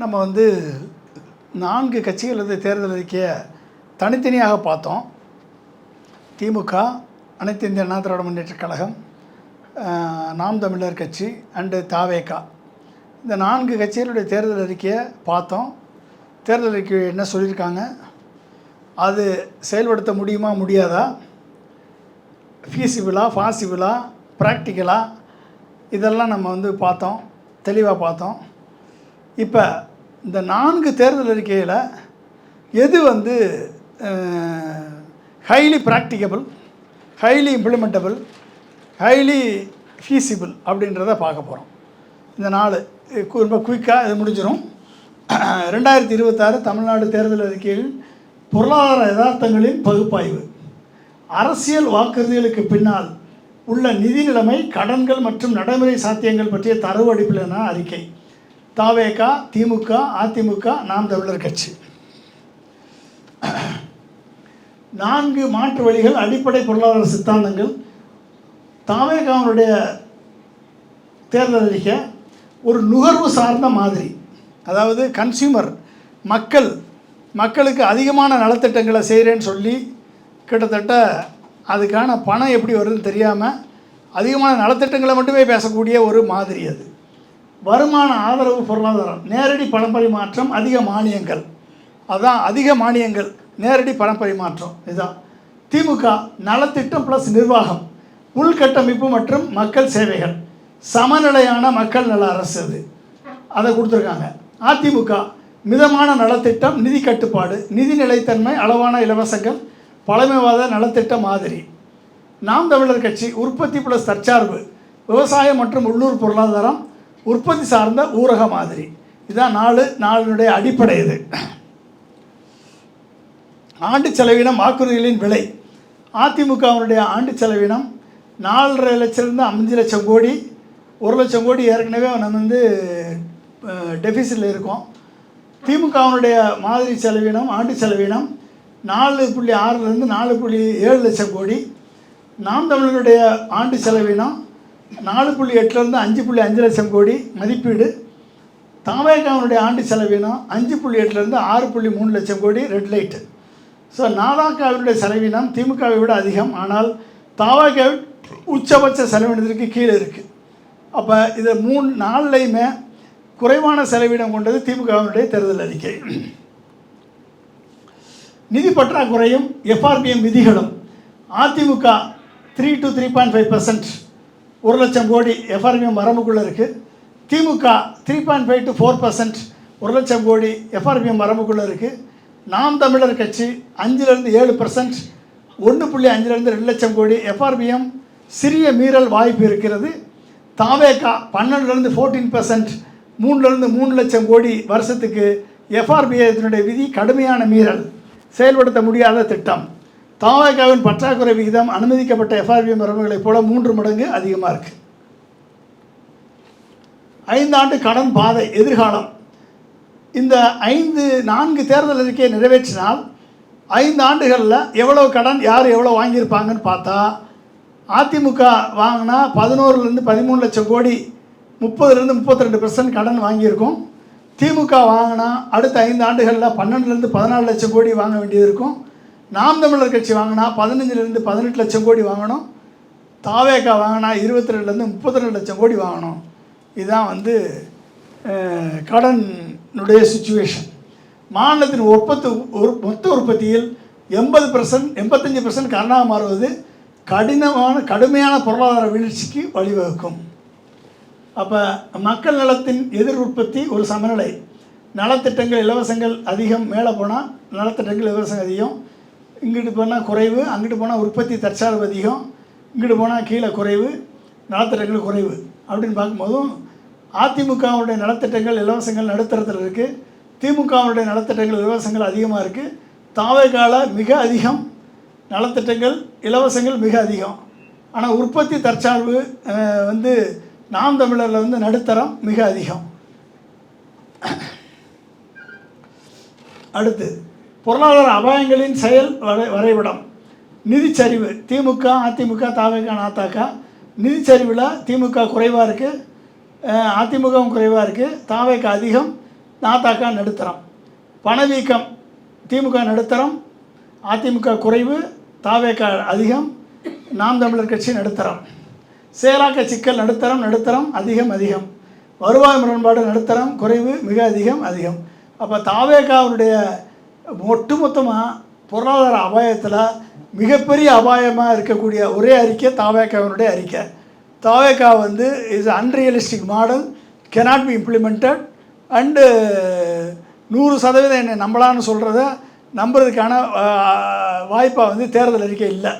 நம்ம வந்து 4 கட்சிகளது தேர்தல் அறிக்கையை தனித்தனியாக பார்த்தோம். திமுக, அனைத்து இந்திய அண்ணா திராவிட முன்னேற்றக் கழகம், நாம் தமிழர் கட்சி அண்டு தாவேகா, இந்த 4 கட்சிகளுடைய தேர்தல் அறிக்கையை பார்த்தோம். தேர்தல் அறிக்கை என்ன சொல்லியிருக்காங்க, அது செயல்படுத்த முடியுமா முடியாதா, ஃபீஸிபிளா பாசிபிளா ப்ராக்டிக்கலா, இதெல்லாம் நம்ம வந்து பார்த்தோம், தெளிவாக பார்த்தோம். இப்போ இந்த 4 தேர்தல் அறிக்கையில் எது வந்து highly practicable, highly implementable, highly feasible அப்படின்றத பார்க்க போகிறோம். இந்த 4 ரொம்ப குயிக்காக இது முடிஞ்சிடும். 2026 தமிழ்நாடு தேர்தல் அறிக்கையில் பொருளாதார யதார்த்தங்களின் பகுப்பாய்வு, அரசியல் வாக்குறுதிகளுக்கு பின்னால் உள்ள நிதி நிலைமை, கடன்கள் மற்றும் நடைமுறை சாத்தியங்கள் பற்றிய தரவு அடிப்படையிலான அறிக்கை. தாவேகா, திமுக, அதிமுக, நாம் தமிழர் கட்சி. 4 மாற்று வழிகள், அடிப்படை பொருளாதார சித்தாந்தங்கள். தாவேகாவுடைய தேர்தல் அறிக்கை ஒரு நுகர்வு சார்ந்த மாதிரி, அதாவது கன்சியூமர், மக்களுக்கு அதிகமான நலத்திட்டங்களை செய்கிறேன்னு சொல்லி கிட்டத்தட்ட அதுக்கான பணம் எப்படி வருதுன்னு தெரியாமல் அதிகமான நலத்திட்டங்களை மட்டுமே பேசக்கூடிய ஒரு மாதிரி. அது வருமான ஆதரவு பொருளாதாரம், நேரடி பணப்பரிமாற்றம், அதிக மானியங்கள், அதுதான் அதிக மானியங்கள், நேரடி பணப்பரிமாற்றம். இதுதான் திமுக. நலத்திட்டம் ப்ளஸ் நிர்வாகம், உள்கட்டமைப்பு மற்றும் மக்கள் சேவைகள், சமநிலையான மக்கள் நல அரசு, அதை கொடுத்துருக்காங்க. அதிமுக மிதமான நலத்திட்டம், நிதி கட்டுப்பாடு, நிதி நிலைத்தன்மை, அளவான இலவசங்கள், பழமைவாத நலத்திட்ட மாதிரி. நாம் தமிழர் கட்சி உற்பத்தி ப்ளஸ் தற்சார்பு, விவசாயம் மற்றும் உள்ளூர் பொருளாதாரம், உற்பத்தி சார்ந்த ஊரக மாதிரி. இதுதான் 4 அடிப்படை. இது ஆண்டு செலவினம், வாக்குறுதிகளின் விலை. அதிமுகவினுடைய ஆண்டு செலவினம் 4.5 லட்சம்லேருந்து 5 லட்சம் கோடி. 1 லட்சம் கோடி ஏற்கனவே நம்ம வந்து டெபிசிட்டில் இருக்கோம். திமுகவினுடைய மாதிரி செலவினம், ஆண்டு செலவினம் 4.6லேருந்து 4.7 லட்சம் கோடி. நாம் தமிழருடைய ஆண்டு செலவினம் 4.8லேருந்து 5.5 லட்சம் கோடி மதிப்பீடு. தாவேகாவுடைய ஆண்டு செலவினம் 5.8லேருந்து 6.3 லட்சம் கோடி. Red light. ஸோ நாதாகாவினுடைய செலவினம் திமுகவை விட அதிகம், ஆனால் தாவேகாவின் உச்சபட்ச செலவினத்திற்கு கீழே இருக்குது. அப்போ இதை 4லையுமே குறைவான செலவினம் கொண்டது திமுகவினுடைய தேர்தல் அறிக்கை. நிதி பற்றாக்குறையும் எஃப்ஆர்பிஎம் விதிகளும். அதிமுக 3 to 3.5%, 1 லட்சம் கோடி எஃப்ஆர்பிஎம் வரம்புக்குள்ளே இருக்குது. திமுக 3.5 to 4%, 1 லட்சம் கோடி எஃப்ஆர்பிஎம் வரம்புக்குள்ளே இருக்குது. நாம் தமிழர் கட்சி 5லேருந்து 7%, 1.5லேருந்து 2 லட்சம் கோடி எஃப்ஆர்பிஎம் சிறிய மீறல் வாய்ப்பு இருக்கிறது. தாவேகா 12லேருந்து 14%, 3லேருந்து 3 லட்சம் கோடி வருஷத்துக்கு எஃப்ஆர்பிஐ விதி கடுமையான மீறல், செயல்படுத்த முடியாத திட்டம். தாவேகாவின் பற்றாக்குறை விகிதம் அனுமதிக்கப்பட்ட எஃப்ஆர்பிஎம் வரம்புகளைப் போல 3 மடங்கு அதிகமாக இருக்குது. 5 ஆண்டு கடன் பாதை எதிர்காலம். இந்த 4 தேர்தல் அறிக்கையை நிறைவேற்றினால் 5 ஆண்டுகளில் எவ்வளவு கடன் யார் எவ்வளோ வாங்கியிருப்பாங்கன்னு பார்த்தா, அதிமுக வாங்கினா 11லேருந்து 13 லட்சம் கோடி, 30லேருந்து 32% கடன் வாங்கியிருக்கும். திமுக வாங்கினா அடுத்த 5 ஆண்டுகளில் 12லேருந்து 14 லட்சம் கோடி வாங்க வேண்டியது இருக்கும். நாம் தமிழர் கட்சி வாங்கினா 15லேருந்து 18 லட்சம் கோடி வாங்கணும். தாவேகா வாங்கினா 22லேருந்து 32 லட்சம் கோடி வாங்கணும். இதுதான் வந்து கடனுடைய சுச்சுவேஷன். மாநிலத்தின் மொத்த உற்பத்தியில் 80%, 85% கடனாக மாறுவது கடுமையான பொருளாதார வீழ்ச்சிக்கு வழிவகுக்கும். அப்போ மக்கள் நலத்தின் எதிர் உற்பத்தி ஒரு சமநிலை. நலத்திட்டங்கள், இலவசங்கள் அதிகம், மேலே போனால் நலத்திட்டங்கள், இலவசங்கள் அதிகம், இங்கிட்டு போனால் குறைவு, அங்கிட்டு போனால் உற்பத்தி தற்சார்பு அதிகம், இங்கிட்டு போனால் கீழே குறைவு, நலத்திட்டங்கள் குறைவு அப்படின்னு பார்க்கும்போதும் அதிமுகவுடைய நலத்திட்டங்கள், இலவசங்கள் நடுத்தரத்தில் இருக்குது. திமுகவுடைய நலத்திட்டங்கள், இலவசங்கள் அதிகமாக இருக்குது. தாவேகால மிக அதிகம் நலத்திட்டங்கள், இலவசங்கள் மிக அதிகம். ஆனால் உற்பத்தி தற்சார்பு வந்து நாம் தமிழரில் வந்து நடுத்தரம் மிக அதிகம். அடுத்து பொருளாதார அபாயங்களின் செயல் வரைபடம். நிதிச்சரிவு. திமுக, அதிமுக, தாவேகா, நாதாகா. நிதிச்சரிவில் திமுக குறைவாக இருக்குது, அதிமுகவும் குறைவாக இருக்குது. தாவேகா அதிகம், நாதாக்கா நடுத்தரம். பணவீக்கம் திமுக நடுத்தரம், அதிமுக குறைவு, தாவேக்கா அதிகம், நாம் தமிழர் கட்சி நடுத்தரம். செயலாக்க சிக்கல் நடுத்தரம், நடுத்தரம், அதிகம், அதிகம். வருவாய் முரண்பாடு நடுத்தரம், குறைவு, மிக அதிகம், அதிகம். அப்போ தாவேக்காவுடைய ஒட்டுமொத்தமாக பொருளாதார அபாயத்தில் மிகப்பெரிய அபாயமாக இருக்கக்கூடிய ஒரே அறிக்கை தாவேக்காவினுடைய அறிக்கை. தாவேக்கா வந்து is unrealistic model, cannot be implemented and 100% என்னை நம்பலான்னு சொல்கிறத நம்புறதுக்கான வாய்ப்பாக வந்து தேர்தல் அறிக்கை இல்லை.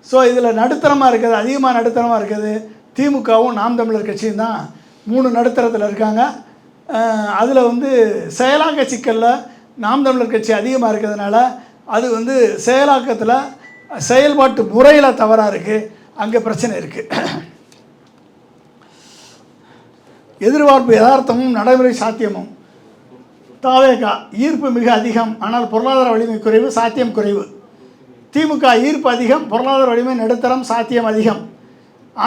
ஸோ இதில் நடுத்தரமாக இருக்குது, அதிகமாக நடுத்தரமாக இருக்குது திமுகவும் நாம் தமிழர் கட்சியும் தான் 3 நடுத்தரத்தில் இருக்காங்க. அதில் வந்து செயலாக்க சிக்கலில் நாம் தமிழர் கட்சி அதிகமாக இருக்கிறதுனால அது வந்து செயலாக்கத்தில் செயல்பாட்டு முறையில் தவறாக இருக்குது, அங்கே பிரச்சனை இருக்குது. எதிர்பார்ப்பு யதார்த்தமும் நடைமுறை சாத்தியமும். தாவேகா ஈர்ப்பு மிக அதிகம், ஆனால் பொருளாதார வலிமை குறைவு, சாத்தியம் குறைவு. திமுக ஈர்ப்பு அதிகம், பொருளாதார வலிமை நடுத்தரம், சாத்தியம் அதிகம்.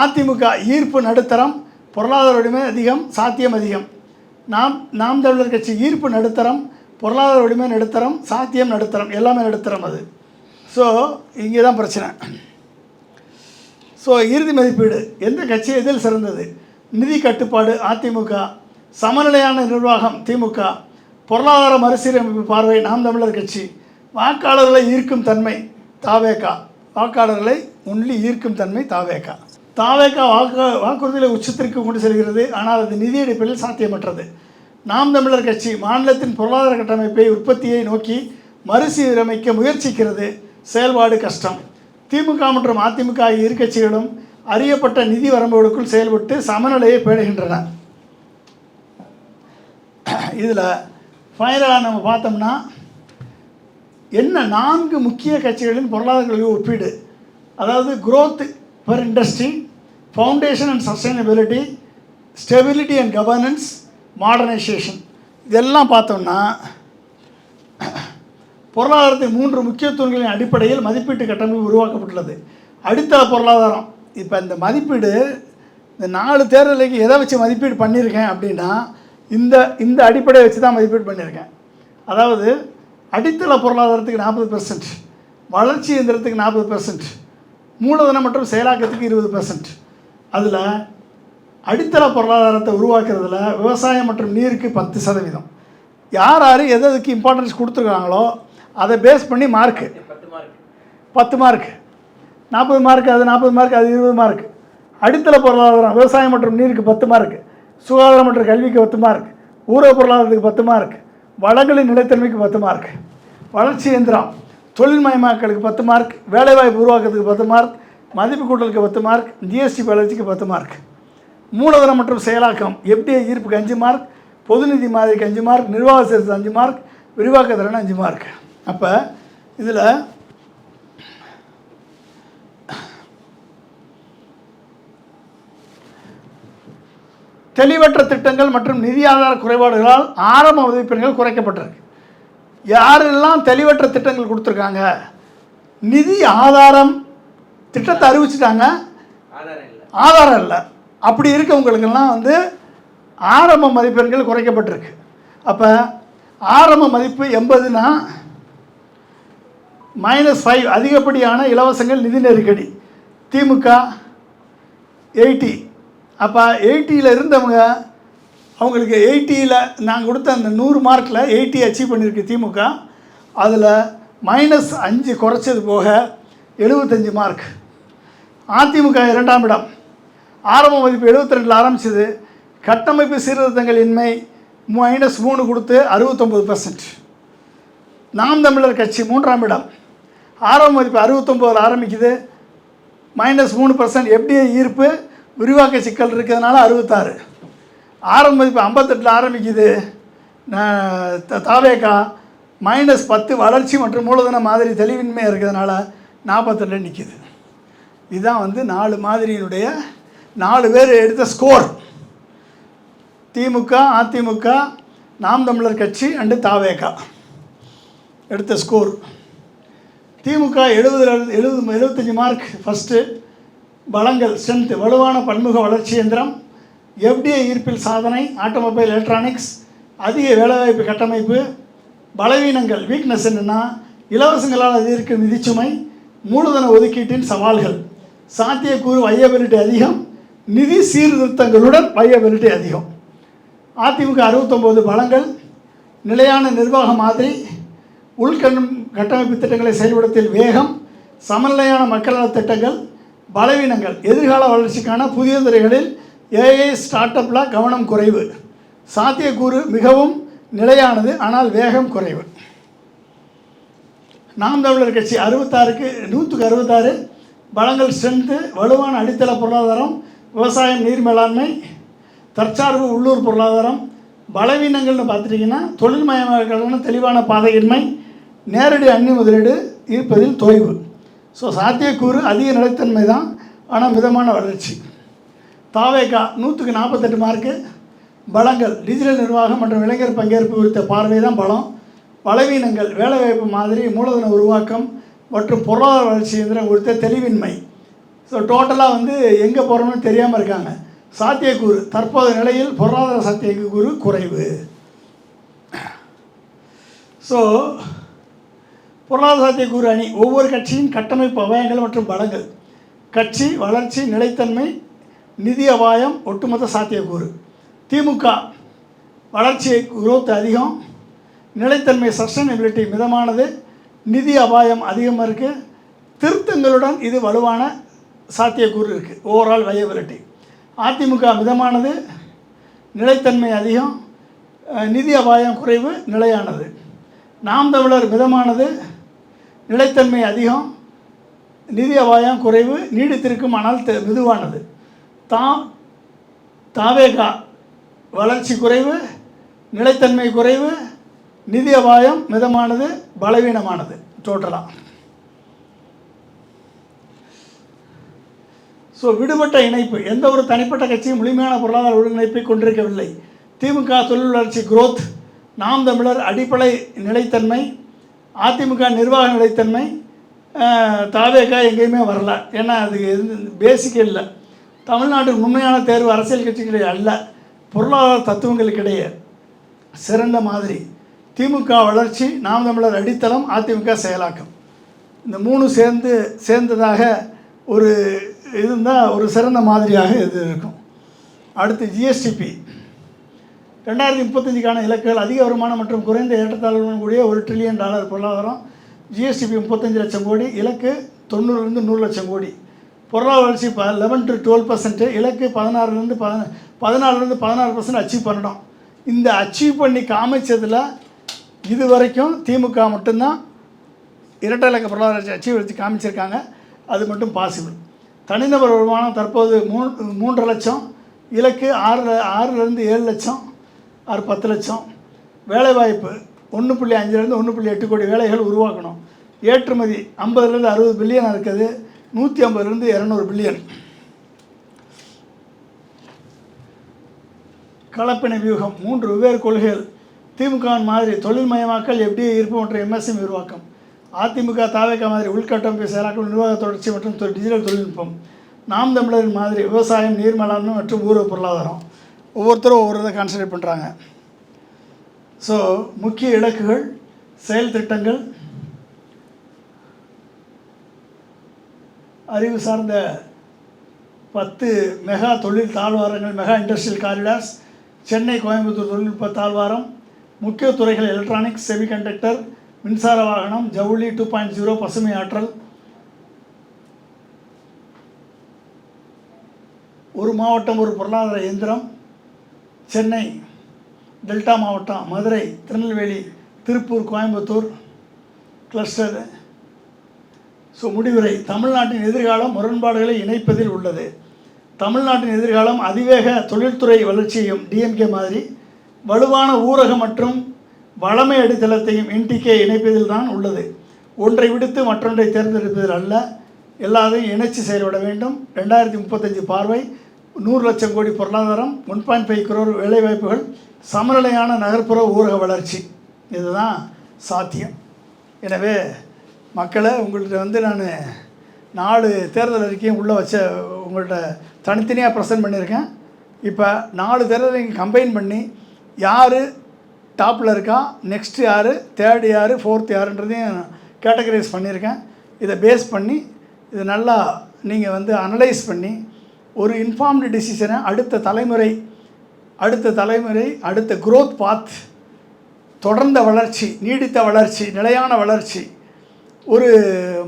அதிமுக ஈர்ப்பு நடுத்தரம், பொருளாதார வலிமை அதிகம், சாத்தியம் அதிகம். நாம் தமிழர் கட்சி ஈர்ப்பு நடுத்தரம், பொருளாதார வலிமை நடுத்தரம், சாத்தியம் நடுத்தரம், எல்லாமே நடுத்தரம். அது ஸோ இங்கே தான் பிரச்சனை. ஸோ இறுதி மதிப்பீடு எந்த கட்சி எதில் சிறந்தது? நிதி கட்டுப்பாடு அதிமுக, சமநிலையான நிர்வாகம் திமுக, பொருளாதார மறுசீரமைப்பு பார்வை நாம் தமிழர் கட்சி, வாக்காளர்களை ஈர்க்கும் தன்மை தாவேகா, வாக்காளர்களை ஒன்லி ஈர்க்கும் தன்மை தாவேகா. தாவேகா வாக்குறுதிகளை உச்சத்திற்கு கொண்டு செல்கிறது, ஆனால் அது நிதி அடிப்படையில் சாத்தியமற்றது. நாம் தமிழர் கட்சி மாநிலத்தின் பொருளாதார கட்டமைப்பை உற்பத்தியை நோக்கி மறுசீரமைக்க முயற்சிக்கிறது, செயல்பாடு கஷ்டம். திமுக மற்றும் அதிமுக ஆகிய இரு கட்சிகளும் அறியப்பட்ட நிதி வரம்புகளுக்குள் செயல்பட்டு சமநிலையை பேணுகின்றன. இதில் ஃபைனலாக நம்ம பார்த்தோம்னா என்ன 4 முக்கிய கட்சிகளின் பொருளாதார ஒப்பீடு, அதாவது growth per industry, foundation and sustainability, stability and governance, modernisation, இதெல்லாம் பார்த்தோம்னா பொருளாதாரத்தின் 3 முக்கியத்துவங்களின் அடிப்படையில் மதிப்பீட்டு கட்டமைப்பு உருவாக்கப்பட்டுள்ளது. அடித்தள பொருளாதாரம். இப்போ இந்த மதிப்பீடு இந்த 4 தேர்தலுக்கு எதை வச்சு மதிப்பீடு பண்ணியிருக்கேன் அப்படின்னா இந்த அடிப்படையை வச்சு தான் மதிப்பீடு பண்ணியிருக்கேன். அதாவது அடித்தள பொருளாதாரத்துக்கு 40%, வளர்ச்சி இயந்திரத்துக்கு 40%, மூலதனம் மற்றும் செயலாக்கத்துக்கு 20%. அதில் அடித்தள பொருளாதாரத்தை உருவாக்குறதுல விவசாயம் மற்றும் நீருக்கு 10%. யார் எதுக்கு இம்பார்ட்டன்ஸ் கொடுத்துருக்காங்களோ அதை பேஸ் பண்ணி மார்க்கு 10 மார்க், 40 மார்க், அது 40 மார்க், அது 20 மார்க். அடித்தள பொருளாதாரம் விவசாயம் மற்றும் நீருக்கு 10 மார்க், சுகாதாரம் மற்றும் கல்விக்கு 10 மார்க், ஊரக பொருளாதாரத்துக்கு 10 மார்க், வளங்களின் நிலைத்தன்மைக்கு 10 மார்க், வளர்ச்சி இயந்திரம் தொழில்மயமாக்கலுக்கு 10 மார்க், வேலைவாய்ப்பு உருவாக்குறதுக்கு 10 மார்க், மதிப்பு கூட்டலுக்கு 10 மார்க், ஜிஎஸ்டி வளர்ச்சிக்கு 10 மார்க். மூலதனம் மற்றும் செயலாக்கம் எஃப்டிஐ ஈர்ப்புக்கு 5 மார்க், பொதுநிதி மாதிரிக்கு 5 மார்க், நிர்வாக சீர்திருத்தம் 5 மார்க், விரிவாக்க திறன் 5 மார்க். அப்போ இதில் தெளிவற்ற திட்டங்கள் மற்றும் நிதி ஆதார குறைபாடுகளால் ஆரம்ப மதிப்பெண்கள் குறைக்கப்பட்டிருக்கு. யாரெல்லாம் தெளிவற்ற திட்டங்கள் கொடுத்துருக்காங்க, நிதி ஆதாரம் திட்டத்தை அறிவிச்சிட்டாங்க, ஆதாரம் இல்லை, அப்படி இருக்கவங்களுக்கெல்லாம் வந்து ஆரம்ப மதிப்பெண்கள் குறைக்கப்பட்டிருக்கு. அப்போ ஆரம்ப மதிப்பு 80னா -5 அதிகப்படியான இலவசங்கள் நிதி நெருக்கடி. திமுக 80. அப்போ 80ல் இருந்தவங்க அவங்களுக்கு 80ல் நாங்கள் கொடுத்த அந்த 100 மார்க்கில் 80 அச்சீவ் பண்ணியிருக்கு திமுக. அதில் -5 குறைச்சது போக 75 மார்க். அதிமுக 2ஆம் இடம், ஆரம்ப மதிப்பு 72 ஆரம்பிச்சது, கட்டமைப்பு சீர்திருத்தங்கள் இன்மை -3 கொடுத்து 69%. நாம் தமிழர் கட்சி 3ஆம் இடம், ஆரம்ப மதிப்பு 69 ஆரம்பிக்குது, -3%. எஃப்டிஐ ஈர்ப்பு விரிவாக்க சிக்கல் இருக்கிறதுனால 66. ஆரம்ப மதிப்பு 58 ஆரம்பிக்குது. தாவேகா -10 வளர்ச்சி மற்றும் மூலதன மாதிரி தெளிவின்மை இருக்கிறதுனால 42 நிற்கிது. இதுதான் வந்து 4 மாதிரியினுடைய 4 பேர் எடுத்த ஸ்கோர். திமுக, அதிமுக, நாம் தமிழர் கட்சி அண்டு தாவேகா எடுத்த ஸ்கோர். திமுக 75 மார்க் ஃபஸ்ட்டு. பலங்கள் ஸ்ட்ரென்த்து, வலுவான பன்முக வளர்ச்சி இயந்திரம், எஃப்டிஐ ஈர்ப்பில் சாதனை, ஆட்டோமொபைல் எலக்ட்ரானிக்ஸ், அதிக வேலைவாய்ப்பு கட்டமைப்பு. பலவீனங்கள் வீக்னஸ் என்னென்னா இலவசங்களால் அதிகரிக்கும் நிதிச்சுமை, மூலதன ஒதுக்கீட்டின் சவால்கள். சாத்தியக்கூறு வையபிலிட்டி அதிகம், நிதி சீர்திருத்தங்களுடன் வையபிலிட்டி அதிகம். அதிமுக 69 பலங்கள். நிலையான நிர்வாக மாதிரி, கட்டமைப்பு திட்டங்களை செயல்படுத்தல் வேகம், சமநிலையான மக்கள் நலத் திட்டங்கள். பலவீனங்கள் எதிர்கால வளர்ச்சிக்கான புதிய துறைகளில் ஏஐ ஸ்டார்ட் அப்பில் கவனம் குறைவு. சாத்தியக்கூறு மிகவும் நிலையானது, ஆனால் வேகம் குறைவு. நாம் தமிழர் கட்சி 66க்கு 166 பலங்கள். ஸ்ட்ரென்த்து வலுவான அடித்தள பொருளாதாரம், விவசாயம், நீர் மேலாண்மை, தற்சார்பு உள்ளூர் பொருளாதாரம். பலவீனங்கள்னு பார்த்துட்டிங்கன்னா தொழில்மயமாக்கலான தெளிவான பாதையின்மை, நேரடி அந்நிய முதலீடு இருப்பதில் தொய்வு. ஸோ சாத்தியக்கூறு அதிக நிலைத்தன்மை தான், ஆனால் மிதமான வளர்ச்சி. தாவேகா 100க்கு 48 மார்க்கு. பலங்கள் டிஜிட்டல் நிர்வாகம் மற்றும் இளைஞர் பங்கேற்பு குறித்த பார்வை தான் பலம். பலவீனங்கள் வேலைவாய்ப்பு மாதிரி, மூலதன உருவாக்கம் மற்றும் பொருளாதார வளர்ச்சி எந்திரம் குறித்த தெளிவின்மை. ஸோ டோட்டலாக எங்கே போகிறோம்னு தெரியாமல் இருக்காங்க. சாத்தியக்கூறு தற்போதைய நிலையில் பொருளாதார சாத்தியக்கூறு குறைவு. ஸோ பொருளாதார சாத்தியக்கூறு அணி ஒவ்வொரு கட்சியின் கட்டமைப்பு அபாயங்கள் மற்றும் பலங்கள். கட்சி வளர்ச்சி, நிலைத்தன்மை, நிதி அபாயம், ஒட்டுமொத்த சாத்தியக்கூறு. திமுக வளர்ச்சி குரோத் அதிகம், நிலைத்தன்மை சஸ்டைனபிலிட்டி மிதமானது, நிதி அபாயம் அதிகமாக இருக்குது. திருத்தங்களுடன் இது வலுவான சாத்தியக்கூறு இருக்குது, ஓவரால் வயபிலிட்டி. அதிமுக மிதமானது, நிலைத்தன்மை அதிகம், நிதி அபாயம் குறைவு, நிலையானது. நாம் தமிழர் மிதமானது, நிலைத்தன்மை அதிகம், நிதி அபாயம் குறைவு, நீடித்திருக்கும் ஆனால் மெதுவானது. தாவேகா வளர்ச்சி குறைவு, நிலைத்தன்மை குறைவு, நிதி அபாயம் மிதமானது, பலவீனமானது. டோட்டலாக ஸோ விடுபட்ட இணைப்பு. எந்த ஒரு தனிப்பட்ட கட்சியும் முழுமையான பொருளாதார ஒருங்கிணைப்பை கொண்டிருக்கவில்லை. திமுக தொழில் வளர்ச்சி குரோத், நாம் தமிழர் அடிப்படை நிலைத்தன்மை, அதிமுக நிர்வாக நிலைத்தன்மை, தாவேகா எங்கேயுமே வரல. ஏன்னா அது பேசிக் இல்லை. தமிழ்நாட்டில் உண்மையான தேர்வு அரசியல் கட்சிகளே அல்ல, பொருளாதார தத்துவங்களுக்கிடையே சிறந்த மாதிரி. திமுக வளர்ச்சி, நாம் தமிழர் அடித்தளம், அதிமுக செயலாக்கம். இந்த 3 சேர்ந்ததாக ஒரு இருந்தால் ஒரு சிறந்த மாதிரியாக இது இருக்கும். அடுத்து ஜிஎஸ்டிபி 2035க்கான இலக்குகள். அதிக வருமானம் மற்றும் குறைந்த ஏற்றத்தாழ்வுடன் கூடிய $1 ட்ரில்லியன் பொருளாதாரம். ஜிஎஸ்டிபி 35 லட்சம் கோடி, இலக்கு 90லேருந்து 100 லட்சம் கோடி. பொருளாதார வளர்ச்சி 11 to 12%, இலக்கு 14லேருந்து 16% அச்சீவ் பண்ணணும். இந்த அச்சீவ் பண்ணி காமிச்சதில் இது வரைக்கும் திமுக மட்டும்தான் இரட்டை இலக்க பொருளாதார அச்சீவ் வச்சு காமிச்சிருக்காங்க. அது மட்டும் பாசிபிள். தனிநபர் வருமானம் தற்போது 3 லட்சம், இலக்கு 6லேருந்து 7 லட்சம், 10 லட்சம். வேலைவாய்ப்பு 1.5லேருந்து 1.8 கோடி வேலைகள் உருவாக்கணும். ஏற்றுமதி 50லேருந்து 60 பில்லியன் இருக்குது, 150லேருந்து 200 பில்லியன். கலப்பின வியூகம் 3 வெவ்வேறு கொள்கைகள். திமுகவின் மாதிரி தொழில்மயமாக்கல், எஃப்டிஐ ஈர்ப்பு மற்றும் எம்எஸ்எம் உருவாக்கம். அதிமுக தாவேகா மாதிரி உள்கட்டமைப்பு செயலாக்கம், நிர்வாக தொடர்ச்சி மற்றும் டிஜிட்டல் தொழில்நுட்பம். நாம் தமிழரின் மாதிரி விவசாயம், நீர் மேலாண்மை மற்றும் ஊரக பொருளாதாரம். ஒவ்வொருத்தரும் ஒவ்வொரு இதை கான்சன்ட்ரேட் பண்ணுறாங்க. ஸோ முக்கிய இலக்குகள், செயல் திட்டங்கள், அறிவு சார்ந்த 10 மெகா தொழில் தாழ்வாரங்கள், mega industrial corridors, Chennai Coimbatore தொழில்நுட்ப தாழ்வாரம், முக்கிய துறைகள் எலக்ட்ரானிக்ஸ், செமிகண்டக்டர், மின்சார வாகனம், ஜவுளி 2.0, பசுமை ஆற்றல். ஒரு மாவட்டம் ஒரு பொருளாதார இயந்திரம். சென்னை, டெல்டா மாவட்டம், மதுரை, திருநெல்வேலி, திருப்பூர், கோயம்புத்தூர் கிளஸ்டர். ஸோ முடிவுரை. தமிழ்நாட்டின் எதிர்காலம் முரண்பாடுகளை இணைப்பதில் உள்ளது. தமிழ்நாட்டின் எதிர்காலம் அதிவேக தொழில்துறை வளர்ச்சியையும் டிஎம்கே மாதிரி வலுவான ஊரக மற்றும் வளமை அடித்தளத்தையும் என்டிகே இணைப்பதில் தான் உள்ளது. ஒன்றை விடுத்து மற்றொன்றை தேர்ந்தெடுப்பதில் அல்ல, எல்லாத்தையும் இணைச்சி செயல்பட வேண்டும். 2035 பார்வை, 100 லட்சம் கோடி பொருளாதாரம், 1.5 crore வேலைவாய்ப்புகள், சமநிலையான நகர்ப்புற ஊரக வளர்ச்சி, இதுதான் சாத்தியம். எனவே மக்களை உங்கள்கிட்ட நான் 4 தேர்தல் அறிக்கையும் உள்ளே வச்ச உங்கள்கிட்ட தனித்தனியாக ப்ரெசென்ட் பண்ணியிருக்கேன். இப்போ 4 தேர்தலை கம்பைன் பண்ணி யார் டாப்பில் இருக்கா, நெக்ஸ்ட் யார், தேர்ட் யார், ஃபோர்த் யாருன்றதையும் கேட்டகரைஸ் பண்ணியிருக்கேன். இதை பேஸ் பண்ணி இது நல்லா நீங்கள் வந்து அனலைஸ் பண்ணி ஒரு இன்ஃபார்ம்டு டிசிஷனை அடுத்த தலைமுறை அடுத்த க்ரோத் பாத், தொடர்ந்த வளர்ச்சி, நீடித்த வளர்ச்சி, நிலையான வளர்ச்சி, ஒரு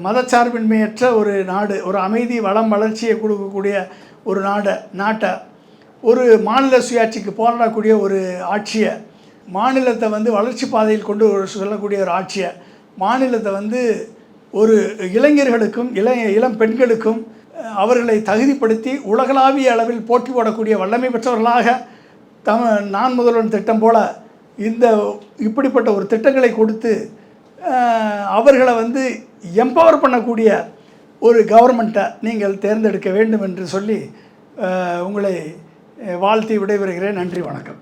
மதச்சார்பின்மையற்ற ஒரு நாடு, ஒரு அமைதி வளம் வளர்ச்சியை கொடுக்கக்கூடிய ஒரு நாட்டை, ஒரு மாநில சுயாட்சிக்கு போராடக்கூடிய ஒரு ஆட்சியை, மாநிலத்தை வந்து வளர்ச்சி பாதையில் கொண்டு செல்லக்கூடிய ஒரு ஆட்சியை, மாநிலத்தை வந்து ஒரு இளைஞர்களுக்கும் இளம் பெண்களுக்கும் அவர்களை தகுதிப்படுத்தி உலகளாவிய அளவில் போட்டி போடக்கூடிய வல்லமை பெற்றவர்களாக நான் முதல்வன் திட்டம் போல் இப்படிப்பட்ட ஒரு திட்டங்களை கொடுத்து அவர்களை வந்து எம்பவர் பண்ணக்கூடிய ஒரு கவர்மெண்ட்டை நீங்கள் தேர்ந்தெடுக்க வேண்டும் என்று சொல்லி உங்களை வாழ்த்தி விடைபெறுகிறேன். நன்றி, வணக்கம்.